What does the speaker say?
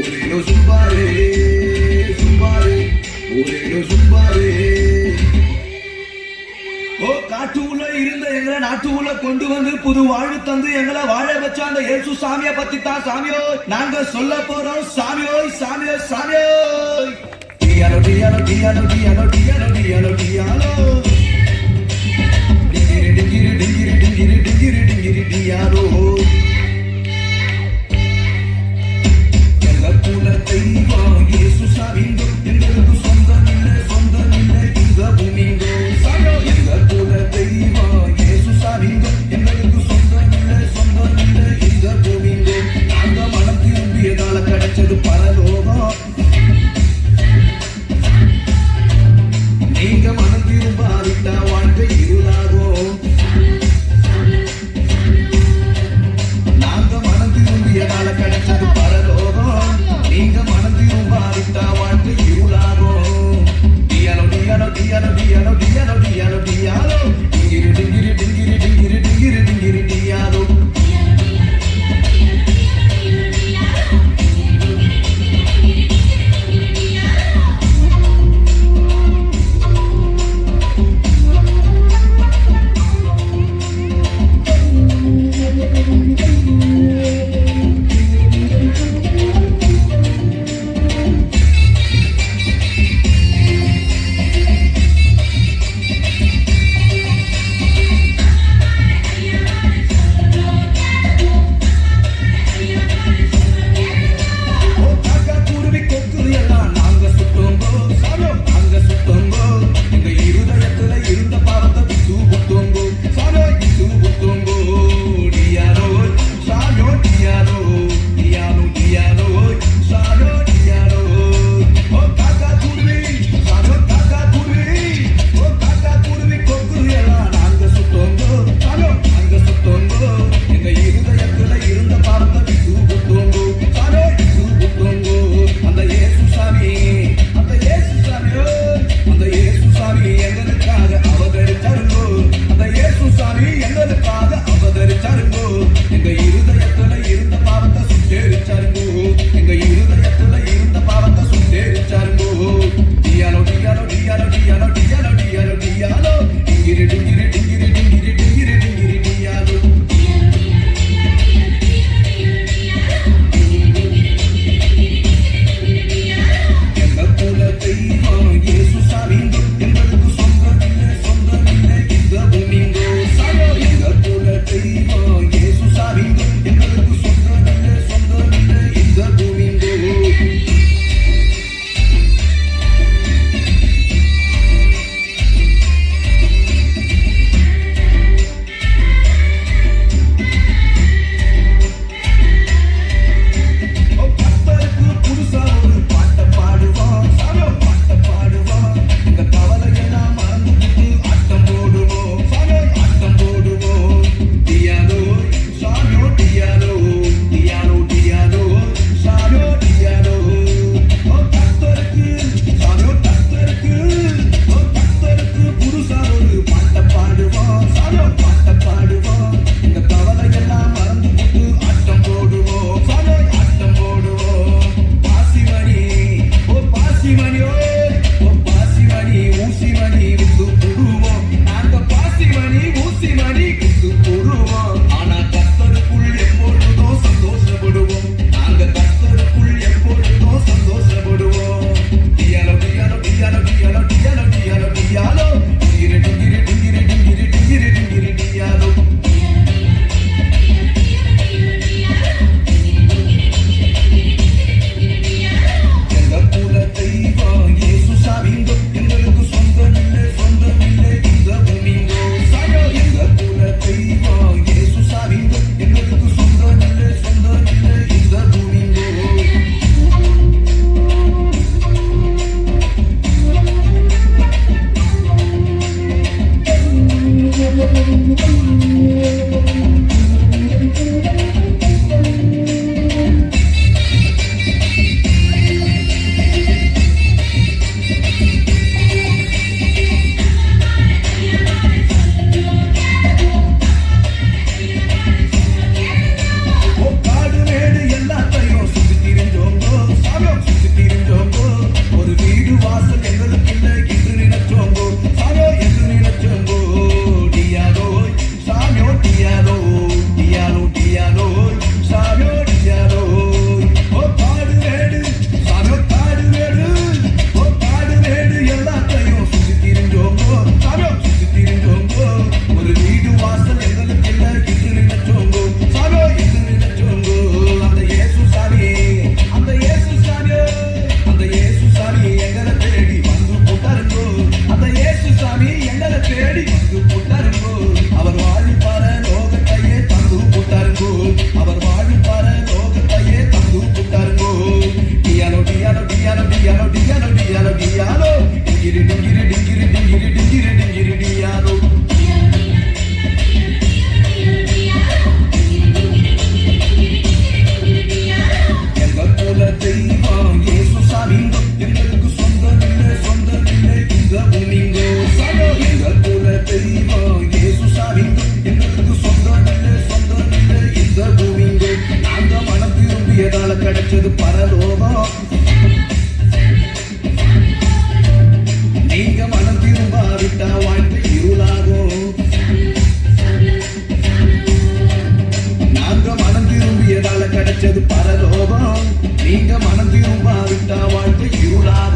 Orelo zumbare, zumbare, orelo zumbare. ஓ காட்டுக்குள்ள இருந்த எங்களை நாட்டுக்குள்ள கொண்டு வந்து புது வாழ்வு தந்து எங்களை வாழ வச்ச அந்த இயேசு சாமியை பத்தி தான் சாமியோ நாங்க சொல்ல போறோம் சாமியோ சாமியோ சாமியோ. டியாலோ டியாலோ டியாலோ டியாலோ டியாலோ டியாலோ டியாலோ டிங்கிரி டிங்கிரி டிங்கிரி டிங்கிரி டிங்கிரி டிங்கிரி டியாலோ. எங்க குல தெய்வம் இயேசு சாமிங்கோ எங்களுக்கு சொந்தம் இல்லை இந்த பூமிங்கோ. எங்க குல தெய்வம் இயேசு சாமிங்கோ எங்களுக்கு சொந்தம் இல்லை இந்த பூமிங்கோ. நாங்க மனம் திரும்பியதால கிடைச்சது பரலோகம். நீங்க மனம் திரும்ப டியாலோ டியாலோ டியாலோ டியாலோ டிங்கிரி டிங்கிரி டிங்கிரி டிங்கிரி டிங்கிரி டிங்கிரி டியாலோ எங்க குல தெய்வம் இயேசு சாமிங்கோ எங்களுக்கு சொந்தமில்லை சொந்தமில்லை இந்த பூமிங்கோ எங்க குல தெய்வம் இயேசு சாமிங்கோ எங்களுக்கு சொந்தமில்லை சொந்தமில்லை இந்த பூமிங்கோ நாங்க மனம் திரும்பியதால கிடைச்சது பரலோகம் நீங்க மனம் திரும்பாவிட்டா வாழ்க்கை இருளாகும் நாங்க மனம் திரும்பியதால கிடைச்சது பரலோகம் நீங்க மனம் திரும்பாவிட்டா வாழ்க்கை இருளாகும்